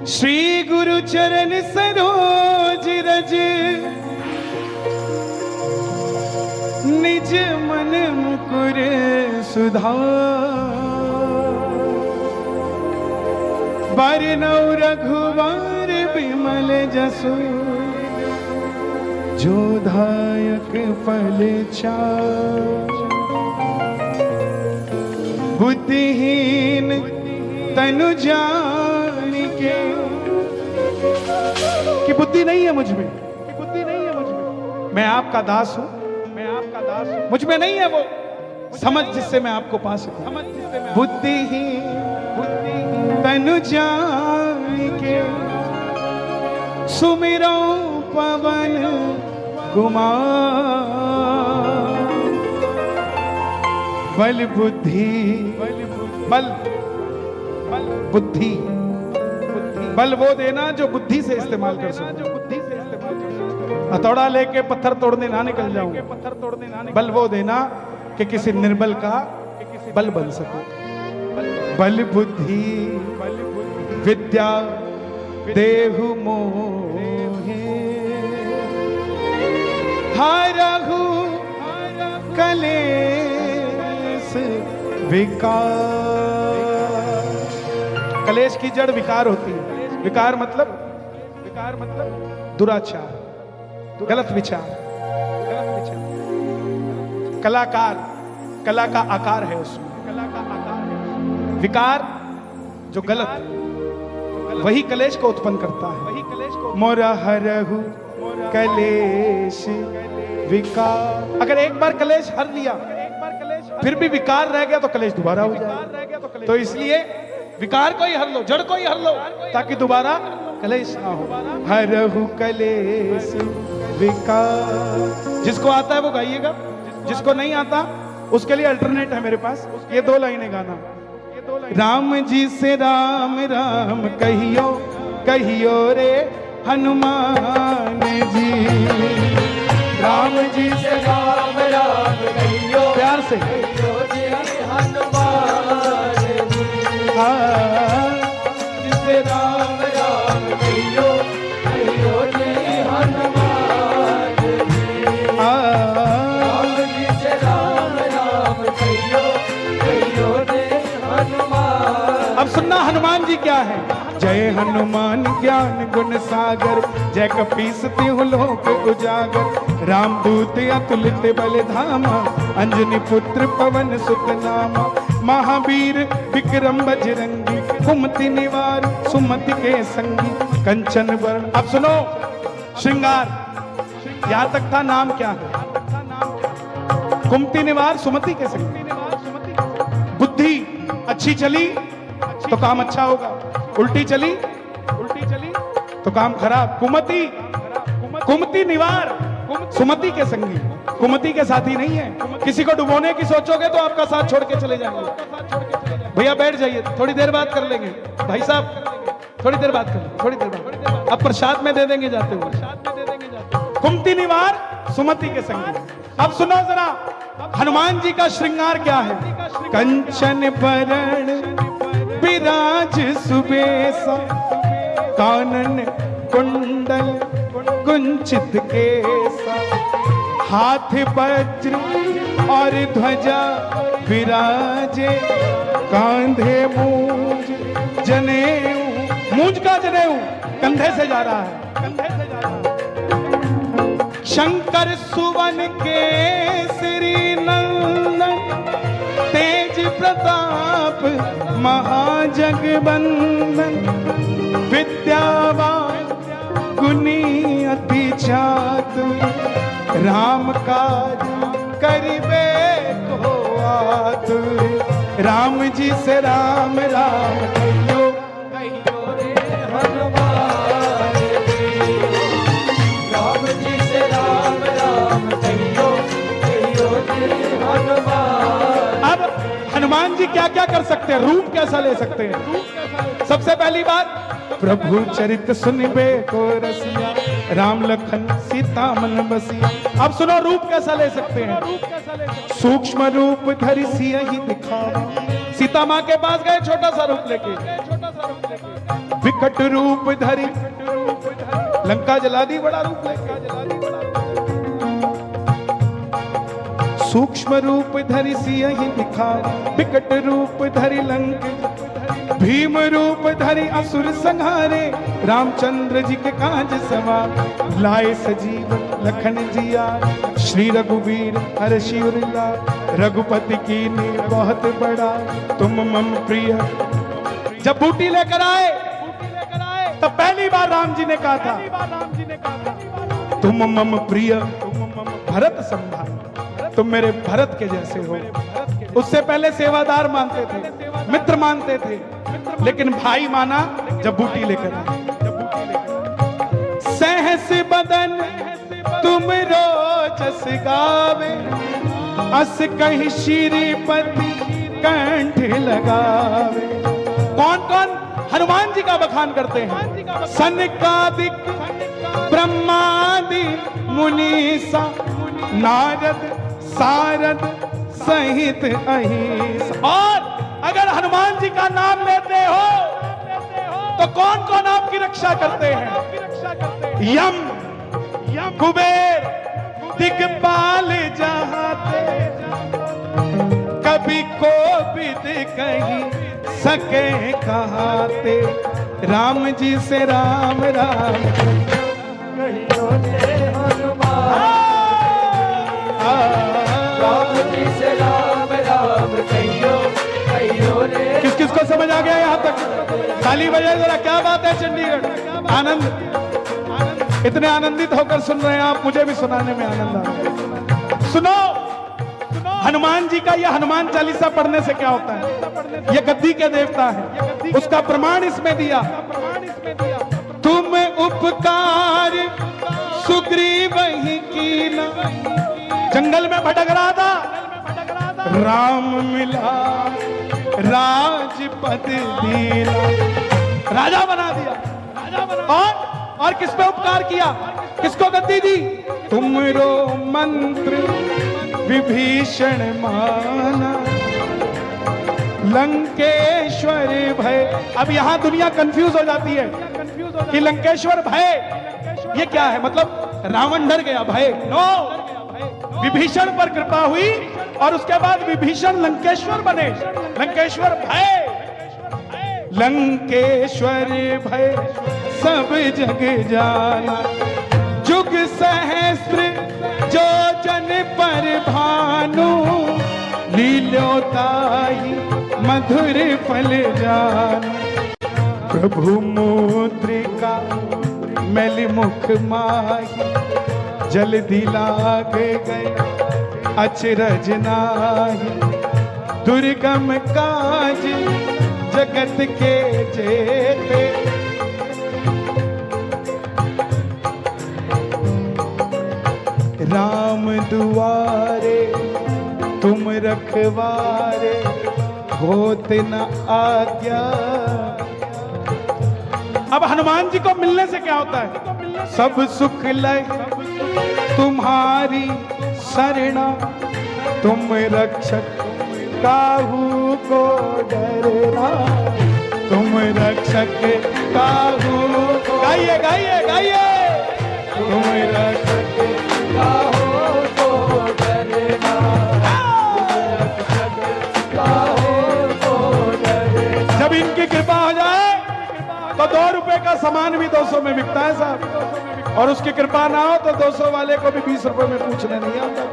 श्री गुरु चरण सरोज रज निज मन मुकुर सुधार बरनौ रघुवर बिमल जसु जो दायक फल चार बुद्धिहीन तनु जानिके कि बुद्धि नहीं है मुझ में, कि बुद्धि नहीं है मुझ में, मैं आपका दास हूं, मैं आपका दास हूं, मुझ में नहीं है वो समझ जिससे मैं आपको पा सकूं। समझ जिससे मैं बुद्धिहीन तनु जानिके सुमिरो पवन कुमार बल बुद्धि बल बुद्धि बल वो देना जो बुद्धि से इस्तेमाल कर सको। हथौड़ा लेके पत्थर तोड़ने ना निकल जाऊं, बल वो देना कि किसी निर्बल का बल बन सको। बल बुद्धि विद्या देहु मोहे हरहु कलेश विकार। कलेश की जड़ विकार होती है। विकार मतलब दुराचार, गलत विचार। कलाकार, कला का आकार है उसमें, विकार जो गलत, वही कलेश को उत्पन्न करता है। मोरा हरहु कलेश विकार। अगर एक बार कलेश हर लिया फिर भी विकार रह गया तो कलेश दोबारा हो जाए। तो इसलिए विकार को ही हर लो, जड़ को ही हर लो, ताकि दोबारा कलेश ना हो। हरहु कलेश विकार। जिसको आता है वो गाइएगा, जिसको नहीं आता उसके लिए अल्टरनेट है मेरे पास। ये 2 लाइनें गाना। राम जी से राम राम कहियो कहियो रे हनुमान जी। राम जी से राम राम कहियो, प्यार से कहियो रे हनुमान जी। जिसे राम राम कहियो कहियो रे हनुमान जी। राम जी से राम राम कहियो कहियो रे हनुमान। अब सुनना हनुमान जी क्या है। जय हनुमान ज्ञान गुण सागर, जय कपीस तिहु लोक उजागर। राम दूत अतुलित बल धामा, अंजनी पुत्र पवन सुत नामा। महावीर विक्रम बजरंगी, कुमति निवार सुमति के संगी। कंचन वरण। अब सुनो श्रृंगार, यहां तक था। नाम क्या है? कुमति निवार सुमति के संगी। बुद्धि अच्छी चली तो काम अच्छा होगा, उल्टी चली तो काम खराब। कुमति निवार सुमति के संगी, कुमति के साथी नहीं है। किसी को डुबोने की सोचोगे तो आपका साथ छोड़ के चले जाएंगे। भैया बैठ जाइए, थोड़ी देर बात कर लेंगे। भाई साहब थोड़ी देर बात कर लेंगे, थोड़ी देर बात। अब प्रसाद में दे देंगे जाते हुए। कुमति निवार सुमति के संगी। अब सुनो जरा हनुमान जी का श्रृंगार क्या है। कंचन वरण विराज सुबेसा, कानन कुंडल कुंचित केसा। हाथ वज्र और ध्वजा विराजे, कांधे मूंज जनेऊ। मूंज का जनेऊ कंधे से जा रहा है, कंधे से जा रहा है। शंकर सुवन केसरी नंदन, तेज प्रताप महाजगबंदन। विद्यावान गुणी अति चातुर, राम काज करिबे को आतुर। राम जी से राम राम कहियो कहियो रे हनुमान जी। राम जी से राम राम कहियो कहियो रे हनुमान। अब हनुमान जी क्या क्या कर सकते हैं, रूप कैसा ले सकते हैं। सबसे पहली बात, प्रभु चरित सुनिबे को रसिया, राम लखन सीता मन बसिया। अब सुनो रूप कैसा ले सकते हैं। सूक्ष्म रूप धरि सियहि दिखावा। सीता माँ के पास गए छोटा सा रूप लेके, विकट रूप धरी, लंका जला दी बड़ा रूप लेके, सूक्ष्म रूप धरि सियहि बिखारी, विकट रूप धरि लंक, भीम रूप धरि असुर संहारे, रामचंद्र जी के काज सवार, लाए सजीवन लखन जिया, श्री रघुवीर हर्षि उर लाए, रघुपति कीन्ही बहुत बड़ा, तुम मम प्रिय। जब बूटी लेकर आए तब पहली बार राम जी ने कहा था, तुम मम प्रिय भरत संभाल, तुम मेरे भरत के जैसे हो। उससे पहले सेवादार मानते थे, मित्र मानते थे, लेकिन भाई माना जब बूटी लेकर आए। सहस बदन तुम रोजस गावे, अस कहीं श्रीपति कंठ लगावे। कौन कौन हनुमान जी का बखान करते हैं? सनकादिक ब्रह्मादि मुनीसा, नारद सारद सहित अहिंस। और अगर हनुमान जी का नाम लेते हो तो कौन कौन आपकी रक्षा करते हैं? यम, कुबेर, दिक्पाल जहाते, कभी कोविद कहीं सके कहाते। राम जी से राम राम कहियो रे हनुमान, राम जी से राम राम कहियो कहियो रे। किस किस को समझ आ गया यहाँ तक? ताली बजाए जरा। क्या बात है चंडीगढ़, आनंद, इतने आनंदित होकर सुन रहे हैं आप, मुझे भी सुनाने में आनंद आ रहा है। सुनो, हनुमान जी का यह हनुमान चालीसा पढ़ने से क्या होता है? यह गद्दी के देवता है, उसका प्रमाण इसमें दिया। तुम उपकार सुग्रीव ही कीना, जंगल में भटक रहा था, राम मिला राजपद दीना, राजा बना दिया। और किस पे उपकार किया? किसको गद्दी दी? तुमरो मंत्र विभीषण माना, लंकेश्वर भय। अब यहां दुनिया कंफ्यूज हो जाती है कि लंकेश्वर भय ये क्या है, मतलब रावण डर गया, भय नो, विभीषण पर कृपा हुई और उसके बाद विभीषण लंकेश्वर बने। लंकेश्वर भय, लंकेश्वर भय सब जग जाना, जुग सहस्त्र जो जन पर भानु, लील्योताहि मधुर फल जान। प्रभु मुद्रिका मैल मुख माही, जल्दी लाग गए अचरज नाही, दुर्गम काज जगत के जेते, राम दुआरे तुम रखवारे, होत न आज्ञा। अब हनुमान जी को मिलने से क्या होता है? सब सुख लय तुम्हारी शरणा, तुम रक्षक काहू को डरना, तुम रक्षक काहू को। गाइए गाइए गाइए। तुम रक्षक काहू को डरना, जब इनकी कृपा हो जाए तो 2 रुपए का सामान भी 200 में बिकता है साहब, और उसकी कृपा ना हो तो 200 वाले को भी 20 रुपए में पूछने नहीं आता।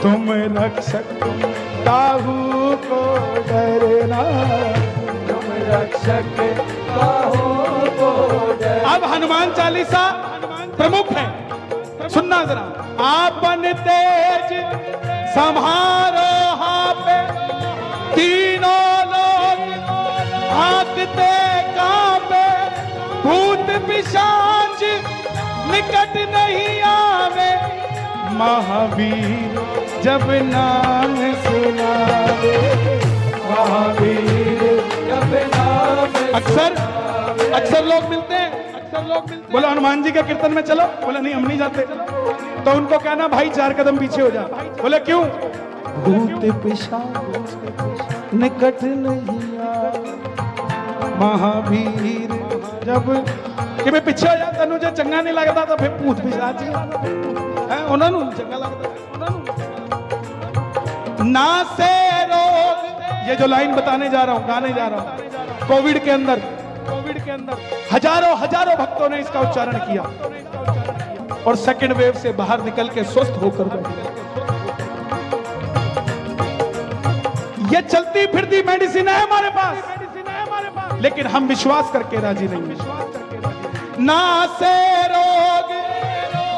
तुम रक्षक काहू को डरना, तुम रक्षक काहू को डरना। अब हनुमान चालीसा प्रमुख है, सुनना जरा। आपन तेज संहारो हापे, तीनों लोग भागते कांपे, भूत पिशाच निकट नहीं आवे, महावीर जब नाम सुनावे, महावीर जब नाम। अक्सर लोग मिलते हैं, बोलो हनुमान जी के कीर्तन में चलो, बोले नहीं हम नहीं जाते, तो उनको कहना भाई 4 कदम पीछे हो जा। बोले क्यों? भूत पिशाच निकट नहीं आवे, महावीर जब कि मैं पिछे हो जा तेन जो चंगा नहीं लगता तो फिर भूत पिशाच है उन्होंने चंगा लगता ना से रोग। ये जो लाइन बताने जा रहा हूं गाने जा रहा हूं, कोविड के अंदर हजारों भक्तों ने इसका उच्चारण किया और सेकंड वेव से बाहर निकल के स्वस्थ होकर बैठे। ये चलती फिरती मेडिसिन है हमारे पास, लेकिन हम विश्वास करके राजी नहीं। ना से रोग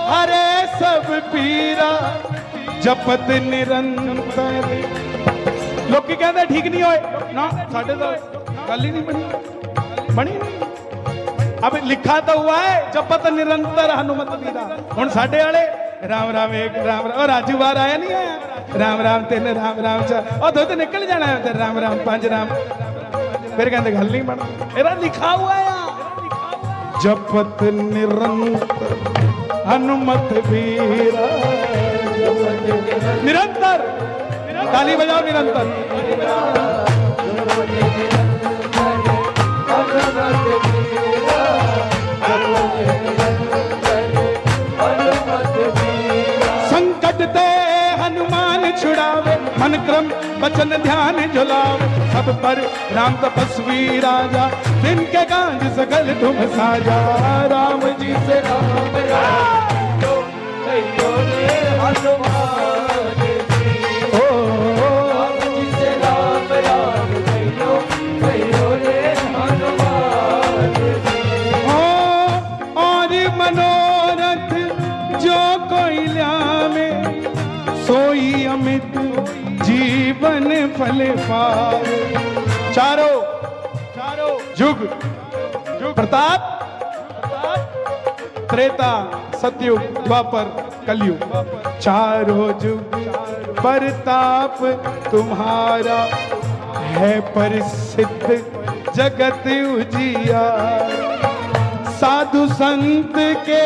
हरे सब पीरा जपत निरंतर। लोग की कहते ठीक नहीं होए ना, साढ़े तो गल ही नहीं बनी नहीं। अब लिखा तो हुआ है जपत निरंतर हनुमत वीरा। हुण साडे वाले राम राम एक राम राम राजू बार आया नहीं आया राम राम तीन राम राम चार और दुध निकल जाना है राम राम पांच राम। फिर कहते गल नहीं बन मेरा लिखा हुआ है जपत निरंतर हनुमत वीरा निरंतर। ताली बजाओ निरंतर। संकट ते हनुमान छुड़ावे मन क्रम वचन ध्यान झुलावे। सब पर राम तपस्वी राजा दिन के काज सकल तुम साजा। राम जी से मनोरथ जो कोई ल्यावे सोई अमित जीवन फल पावे। चारों युग प्रताप त्रेता सतयुग द्वापर कलयुग चारों युग प्रताप तुम्हारा है प्रसिद्ध जगत उजियार। साधु संत के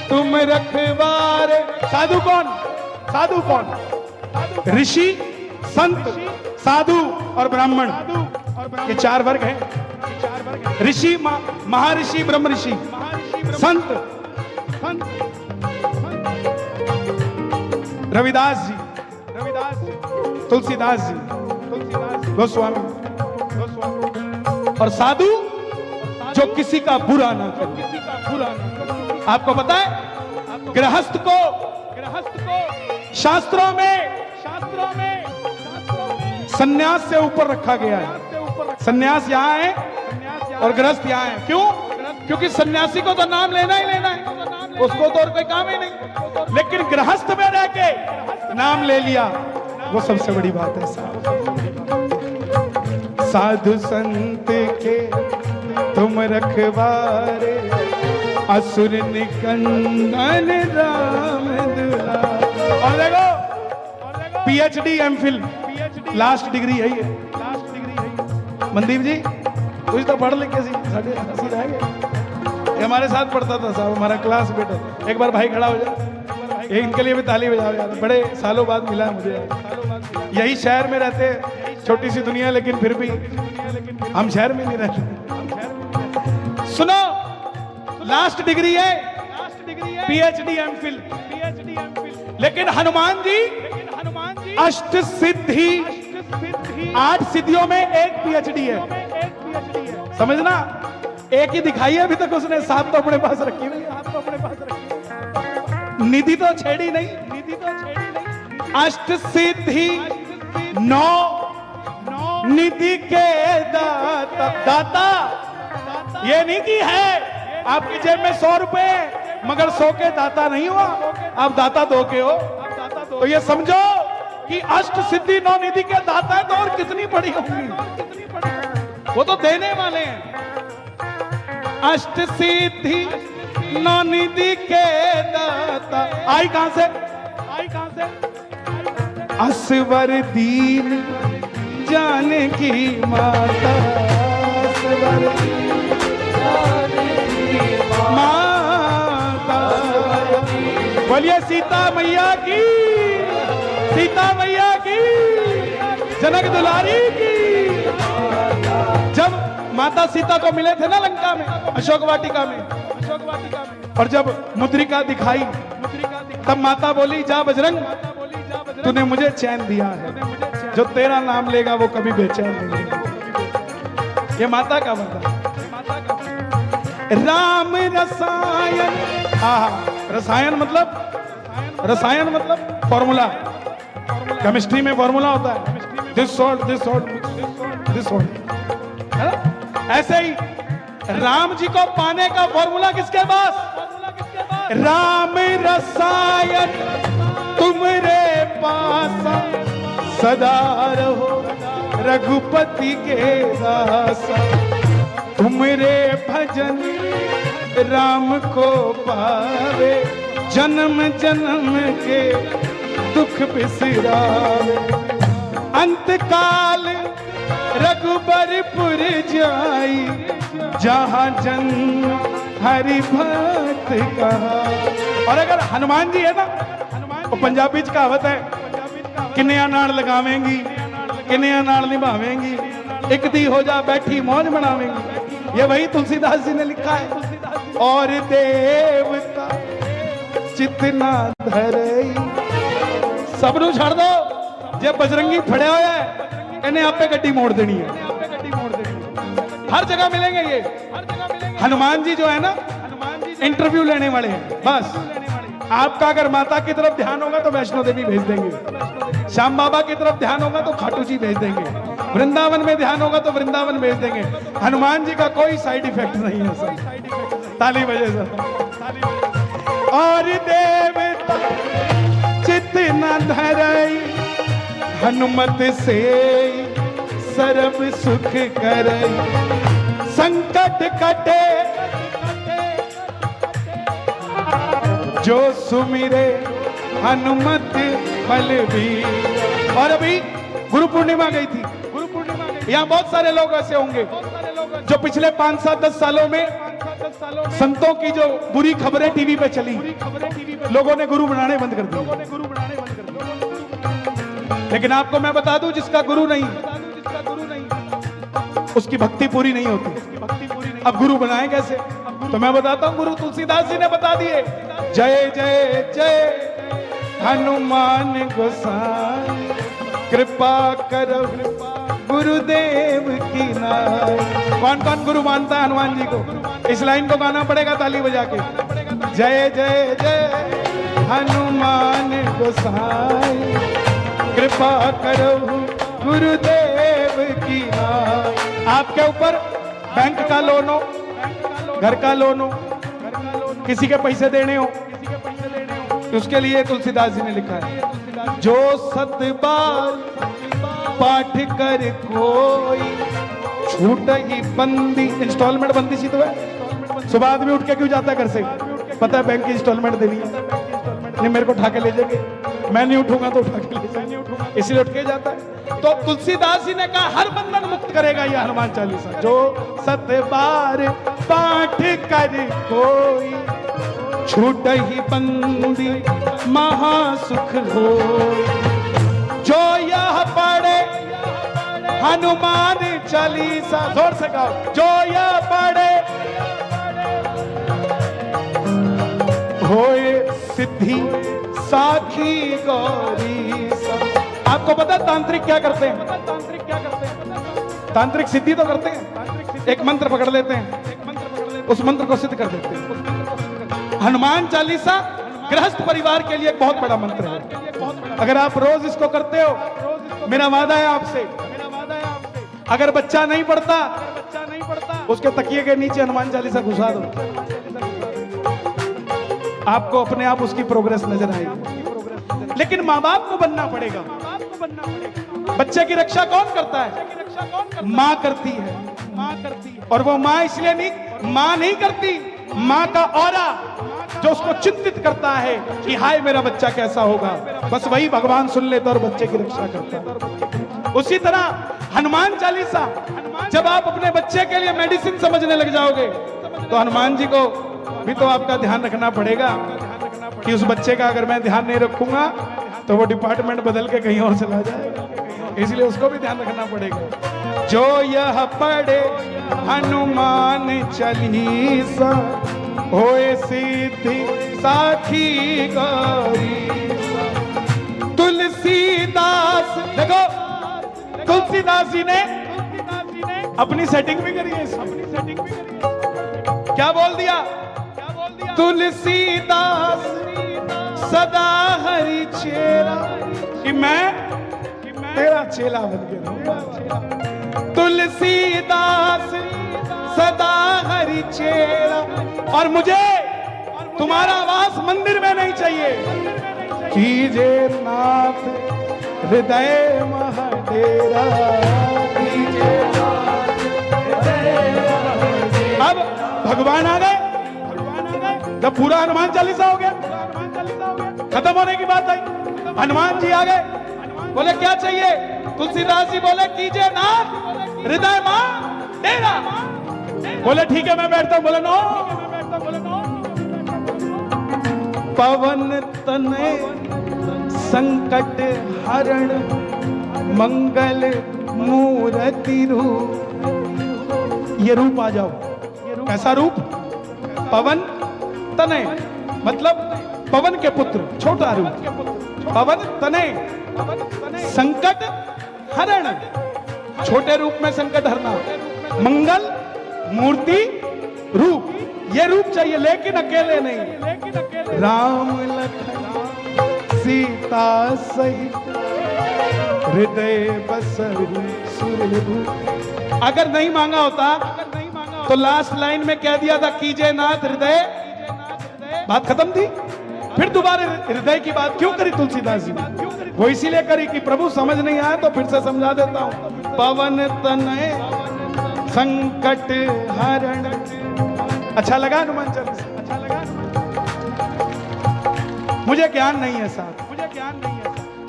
तुम रखवारे। साधु कौन? ऋषि संत साधु और ब्राह्मण ये चार वर्ग हैं। ऋषि महर्षि ब्रह्म ऋषि संत रविदास जी तुलसीदास जी गोस्वामी और साधु जो किसी का बुरा ना करे। आपको पता है गृहस्थ को शास्त्रों में सन्यास से ऊपर रखा गया है। सन्यास यहाँ है और गृहस्थ यहाँ है। क्यों? क्योंकि सन्यासी को तो नाम लेना ही लेना है, उसको तो और कोई काम ही नहीं। लेकिन गृहस्थ में रह के नाम ले लिया वो सबसे बड़ी बात है। साधु संत के तुम रखवारे असुर निकंदन राम दुलारे। और देखो पीएचडी एमफिल लास्ट डिग्री है ये। मनदीप जी कुछ तो पढ़ लिख के हमारे साथ पढ़ता था साहब, हमारा क्लास बेटा। एक बार भाई खड़ा हो जाए, इनके लिए भी ताली बजाओ यार, बड़े सालों बाद मिला है मुझे। यही शहर में रहते, छोटी सी दुनिया, लेकिन फिर भी हम शहर में नहीं रहते। सुनो लास्ट डिग्री है पीएचडी एमफिल। लेकिन हनुमान जी अष्ट सिद्धि 8 सिद्धियों में एक पीएचडी है। समझना, एक ही दिखाई है अभी तक उसने, 7 तो अपने पास रखी हुई। निधि तो छेड़ी नहीं। अष्ट सिद्धि 9 निधि के दाता। ये निधि है आपकी जेब में 100 रुपए, मगर 100 के दाता नहीं हुआ, आप दाता 2 के हो। तो ये समझो कि अष्ट सिद्धि 9 निधि के दाता है, तो और कितनी बड़ी होंगी, वो तो देने वाले हैं। अष्ट सिद्धि 9 निधि के दाता आई कहां से? असवर दीन जानकी माता। माता बोलिए सीता मैया की, सीता मैया की, जनक दुलारी की। जब माता माता सीता को मिले थे ना लंका में, अशोक वाटिका में। और जब मुद्रिका दिखाई तब माता बोली, जा बजरंग, तूने मुझे चैन दिया है, जो तेरा नाम लेगा वो कभी बेचैन नहीं होगा। ये माता का वरदान। राम रसायन, रसायन मतलब फॉर्मूला। केमिस्ट्री में फॉर्मूला होता है, this salt this salt this salt, है ना? ऐसे ही राम जी को पाने का फॉर्मूला किसके पास? राम रसायन तुम्हारे पास सदा रहो, रघुपति के दासा। तुम्हारे भजन राम को पावे, जन्म जन्म के दुख बिसरावे। अंत काल रघुबरपुर जाई, जहां जन्म हरि भक्त कहा। और अगर हनुमान जी है ना, वो पंजाबी च कहावत है, किन्निया नाल लगावेंगी किन्निया नाल निभावेंगी, एक दी हो जा बैठी मौज मनावेंगी। ये वही तुलसीदास जी ने लिखा है। और देवता चितना धरई, सब नु छड़ दो, जे बजरंगी फड़े होया है इन्हें आपे गड्डी मोड़ देनी है। हर जगह मिलेंगे ये। हनुमान जी जो है ना, इंटरव्यू लेने वाले हैं। बस आपका अगर माता की तरफ ध्यान होगा तो वैष्णो देवी भेज देंगे, श्याम बाबा की तरफ ध्यान होगा तो खाटू जी भेज देंगे, वृंदावन में ध्यान होगा तो वृंदावन भेज देंगे। हनुमान जी का कोई साइड इफेक्ट नहीं है सर। ताली बजे सर। और देवता चित न धरई, हनुमत से सर्व सुख करई। संकट कटे जो सुमिरे, हनुमत बलबीर। और अभी गुरु पूर्णिमा गई थी, यहाँ बहुत सारे लोग ऐसे होंगे जो पिछले 5-7-10 सालों में संतों की जो बुरी खबरें टीवी पे चली, लोगों ने गुरु बनाने बंद कर दिए। लेकिन आपको मैं बता दूं, जिसका गुरु नहीं उसकी भक्ति पूरी नहीं होती। अब गुरु बनाए कैसे? तो मैं बताता हूं, गुरु तुलसीदास जी ने बता दिए। जय जय जय हनुमान गोसाई, कृपा करो गुरुदेव की नाई। कौन कौन गुरु मानता है हनुमान जी को? इस लाइन को गाना पड़ेगा ताली बजा के। जय जय जय हनुमान गोसाई, कृपा करो गुरुदेव की नाई। आपके ऊपर बैंक का लोन हो, घर का लोन हो, किसी के पैसे देने हो, उसके लिए तुलसीदास जी ने लिखा है, जो सत बार पाठ कर कोई, छूट ही बंदी। इंस्टॉलमेंट बंदी सी तो है। सुबह आदमी उठ के क्यों जाता है घर से? पता है बैंक की इंस्टॉलमेंट देनी है, नहीं मेरे को उठा के ले जाएंगे, मैं नहीं उठूंगा तो उठा के ले जाएंगे, इसलिए उठ के जाता है। तो तुलसीदास जी ने कहा हर बंधन मुक्त करेगा यह हनुमान चालीसा। जो सत बार पाठ कर कोई, छूट ही बंदी महासुख हो। जो यह पढ़े हनुमान चालीसा, जोर से गाओ, जो यह पढ़े होए सिद्धि साखी गौरी सा। आपको पता तांत्रिक क्या करते हैं? तांत्रिक सिद्धि तो करते हैं, एक मंत्र पकड़ लेते हैं, उस मंत्र को सिद्ध कर देते हैं। हनुमान चालीसा गृहस्थ परिवार के लिए एक बहुत बड़ा मंत्र है। अगर आप रोज इसको करते हो, मेरा वादा है आपसे, अगर बच्चा नहीं पढ़ता उसके तकिए के नीचे हनुमान चालीसा घुसा दो, आपको अपने आप उसकी प्रोग्रेस नजर आएगी। लेकिन माँ बाप को बनना पड़ेगा। बच्चे की रक्षा कौन करता है? माँ करती है। और वो माँ इसलिए नहीं, माँ नहीं करती, माँ का औरा जो उसको चिंतित करता है कि हाय मेरा बच्चा कैसा होगा, बस वही भगवान सुन लेता और बच्चे की रक्षा करता है। उसी तरह हनुमान चालीसा जब आप अपने बच्चे के लिए मेडिसिन समझने लग जाओगे, तो हनुमान जी को भी तो आपका ध्यान रखना पड़ेगा कि उस बच्चे का अगर मैं ध्यान नहीं रखूंगा तो वो डिपार्टमेंट बदल के कहीं और चला जाएगा, इसलिए उसको भी ध्यान रखना पड़ेगा। जो यह पढ़े हनुमान चालीसा होए सिद्धि साखी गौरी। तुलसीदास, देखो तुलसीदास जी ने अपनी सेटिंग भी करी है, क्या बोल दिया? तुलसीदास सदा हरि चेला, कि मैं तेरा चेला बन गया। तुलसीदास सदा हरि चेला, और मुझे तुम्हारा वास मंदिर में नहीं चाहिए। कीजे नाथ हृदय महडेरा, कीजे नाथ हृदय महडेरा। अब भगवान आ गए, जब पूरा हनुमान चालीसा हो गया, खत्म होने की बात आई, हनुमान जी आ गए, बोले क्या चाहिए? तुलसीदास जी बोले कीजिए नाथ हृदय मां डेरा। बोले ठीक है मैं बैठता हूं। बोले नो। पवन तनय संकट हरण मंगल मूर्ति रूप। ये रूप आ जाओ, कैसा रूप? पवन तनय मतलब पवन के पुत्र, छोटा रूप। पवन तनय संकट हरण, छोटे रूप में संकट हरना। मंगल मूर्ति रूप, ये रूप चाहिए, लेकिन अकेले नहीं। राम लखन सीता सहित हृदय बसहु सुरभूप। अगर नहीं मांगा होता तो लास्ट लाइन में कह दिया था कीजिए नाथ हृदय, बात खत्म थी। फिर दोबारा हृदय की बात क्यों करी तुलसीदास जी? वो इसीलिए करी कि प्रभु समझ नहीं आया तो फिर से समझा देता हूं। पवन तनय संकट हरण। अच्छा लगा हनुमान चालीसा? अच्छा लगा? मुझे ज्ञान नहीं है साहब, मुझे ज्ञान नहीं है।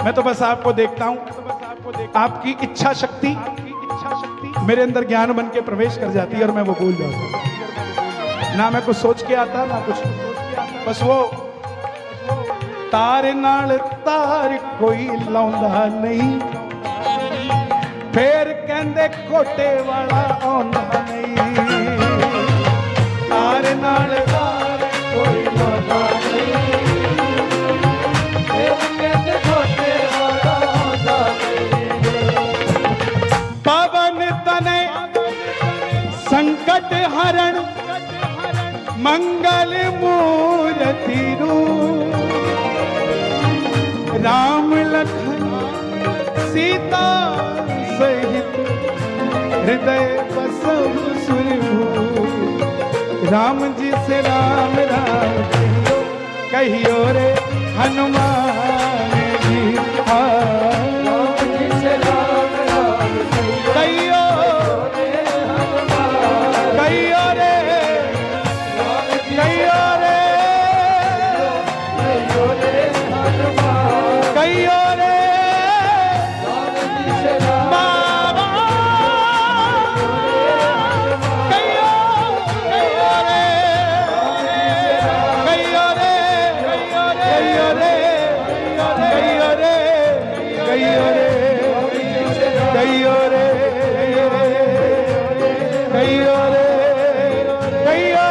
मैं तो बस आपको देखता हूं, आपकी इच्छा शक्ति मेरे अंदर ज्ञान बन के प्रवेश कर जाती है और मैं वो भूल जाता हूं। ना मैं कुछ सोच के आता, ना कुछ, बस वो तार नाल तार कोई लाउंदा नहीं, फिर कहंदे कोटे वाला आउंदा नहीं। तार नाल तार कोई लाउंदा नहीं, फिर कहंदे कोटे वाला आउंदा नहीं। पवन तनय संकट हरण मंगल मूर्ति रूप। राम लखन सीता सहित हृदय बसहु सुरभूप। राम जी से राम राम कहियो, कहियो रे हनुमान जी। राम जी से राम राम कहियो रे हनुमान, कहियो रे, कहियो रे, कहियो रे हनुमान, कहियो रे बाबा, कहियो, कहियो रे, कहियो रे, कहियो रे, कहियो रे, कहियो रे, कहियो रे, कहियो रे, कहियो रे, कहियो रे,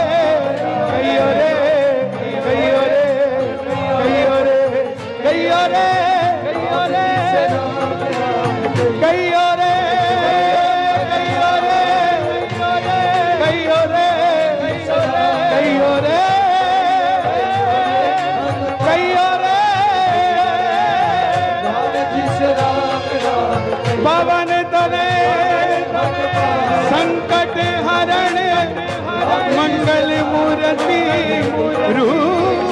कहियो रे, कहियो रे, कहियो रे, कहियो रे, कहियो रे, कहियो रे, कहियो रे, कहियो रे, कहियो रे। पवन तनय संकट हरण मंगल मूर्ति रूप।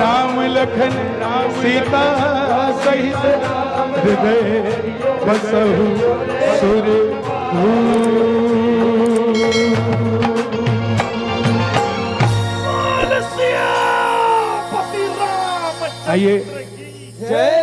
राम लखन सीता सहित हृदय बसहु सुरभूप। आइए, जय